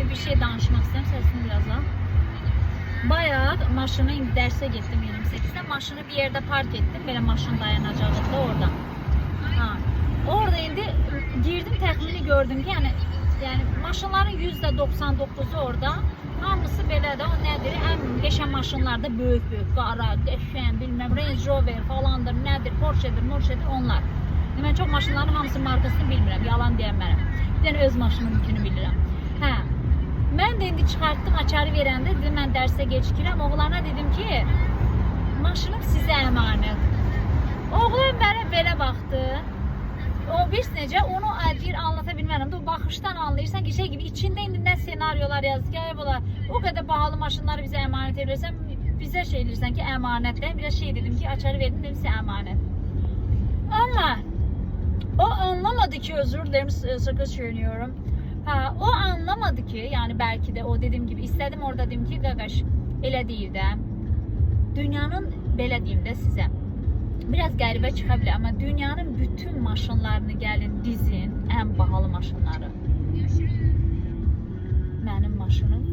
bir şey danışmak istedim. Sesini biraz al. Bayağı maşını indi derse gittim 28'de. Maşını bir yerde park ettim. Böyle maşın dayanacağı da orada. Ha. Orada indi girdim təxmini gördüm ki yani maşınların %99'u orada. Hamısı belə də o nədir? Ən qəşəng maşınlar da böyük, qara, qəşəng, bilmem Range Rover falandır, nədir? Porsche'dir, onlar. Mən çox maşınların hamısının markasını bilmirəm, yalan deyəmərəm. Bir dənə öz maşınımınkini bilirəm. Hə. Mən də indi çıxartdım, açarı verəndə dedim mən dərsə gecikirəm. Oğlana dedim ki, maşınım sizə əmanət. Oğlan mənə belə baxdı. O bir necə onu deyir anlata bilmərəm. O baxışdan anlayırsan ki şey gibi içində indi nə senaryolar yazdı ki, o qədər bahalı maşınları bizə əmanət edirsən, bizə şey edirsən ki əmanətdən. Biraz şey dedim ki açarı verdim dedim sizə əmanət. Ama o anlamadı ki özür dilerim sakız söylüyorum. Ha, o anlamadı ki yani belki de o dediğim gibi istedim orada dedim ki qaqaş elə deyil də. Dünyanın belə deyim də sizə. Biraz qəribə çıxa bilər amma dünyanın bütün maşınlarını gəlin dizin ən bahalı maşınları. Mənim maşınım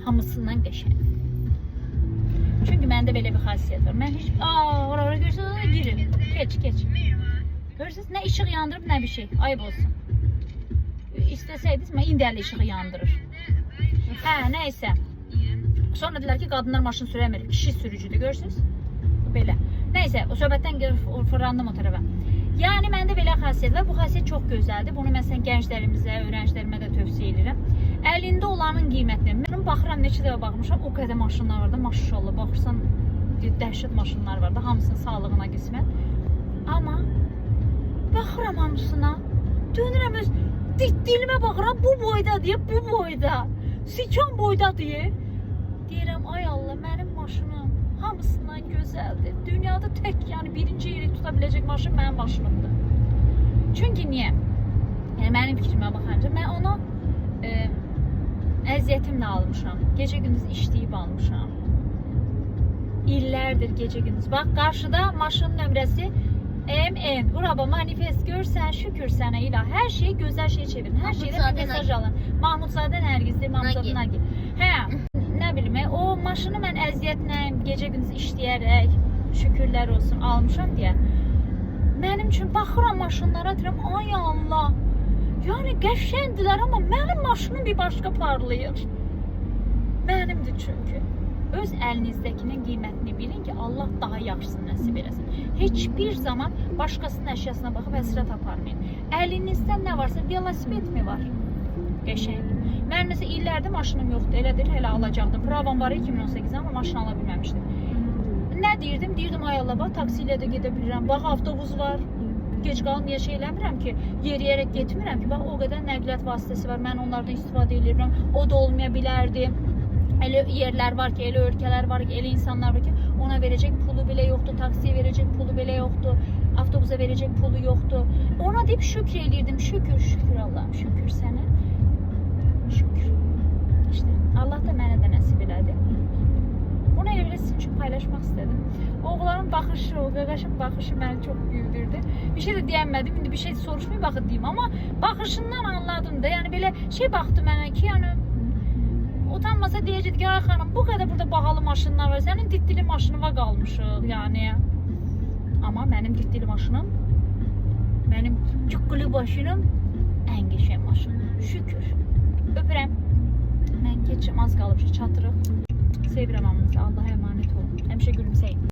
hamısından qəşəng. Çünkü məndə belə bir xasiyyət var. Mən heç ora görsəniz girin. Geç. Görürsünüz nə işıq yandırıb nə bir şey. Ayıb olsun. İstəsəydiniz mən indi əli işığı yandırır. Hə, nəysə. Sonra dedilər ki qadınlar maşın sürəmir. Kişi sürücüdür görürsünüz. Belə. Nəysə, o söhbətdən fırlandım o tərəfə. Yəni məndə belə xasiyyət var. Bu xasiyyət çox gözəldir. Bunu məsələn gənclərimizə, öğrencilərimə də tövsiyə edirəm. Əlində olanın qiymətini. Mən baxıram neçə dəfə baxmışam. O qədər maşınlar var da, maşallah. Baxırsan dəhşət maşınlar var da, hamısının sağlığına qismət. Amma baxıram hamısına. Dönürəm öz dilimə baxıram. Bu boyda deyə, bu boyda. Sikan boyda deyə. Deyirəm ay Allah, mənim maşınım hamısından gözəldir. Dünyada tək yani birinci yeri tutabilecek maşın mənim maşınımdır. Çünkü niye? Yani mənim fikrimə baxınca mən onu əziyyətimlə almışam. Gece gündüz işləyib almışam. İllərdir gece gündüz. Bak karşıda maşının nömrəsi MN. Buraba manifest görsən, şükür sənə ilah. Hər şeyi gözəl şey çevirin. Hər şeydə mesaj alın. Mahmudzadə Nərgizdir, Mahmudzadə Nərgiz. Hə, nə bilim, o maşını mən əziyyətlə gece gündüz işləyərək, şükürlər olsun, almışam deyə. Mənim üçün baxıram maşınlara deyirəm, ay Allah. Yani qəşəngdilər amma mənim maşınım bir başqa parlayır. Mənimdir çünki. Öz əlinizdəkinin qiymətini bilin ki, Allah daha yaxşısını nəsib eləsin. Hiçbir zaman başqasının əşyasına baxıb həsrət aparmayın. Əlinizdə nə varsa, velosiped mi var? Qəşəng. Mən məsələn illərdə maşınım yoxdur, elədir, elə alacaqdım. Pravam var 2018-də amma maşın ala bilməmişdim. Nə deyirdim? Deyirdim ay Allah, bax taksi ilə də gedə bilirəm. Bax avtobus var. Gec qalın deyə şey eləmirəm ki, yeriyərək getmirəm ki, bax o qədər nəqliyyat vasitəsi var. Mən onlardan istifadə edirəm. O da olmaya bilərdi. Elə yerlər var ki, elə ölkələr var ki, elə insanlar var ki, ona verəcək pulu belə yoxdur, taksiyə verəcək pulu belə yoxdur, avtobusa verəcək pulu yoxdur. Ona deyib şükür eləyirdim. Şükür Allah'ım, şükür sənə. Şükür. İşte Allah da mənə də nəsib elədi. Bunu elə belə sizin üçün paylaşmaq istedim. Oğlanın baxışı, o qaqaşın baxışı məni çox güldürdü. Bir şey də deyəmədim, indi bir şey soruşmayıb baxı deyim, amma baxışından anladım da. Yəni belə şey baxdı mənə ki, yəni utanmasa deyəcəkdi ki, ay xanım, bu qədər burada bahalı maşınlar var, sənin ditdili maşınıva qalmışıq, yəni. Amma mənim ditdili maşınım, mənim cüqqülü başınım ən qəşəng maşın. Şükür. Öpürəm. Mən keçim, az qalıb çatırıq. Sevirəm hamınızı. Allah'a emanet olun. Həmişə gülümsəyin.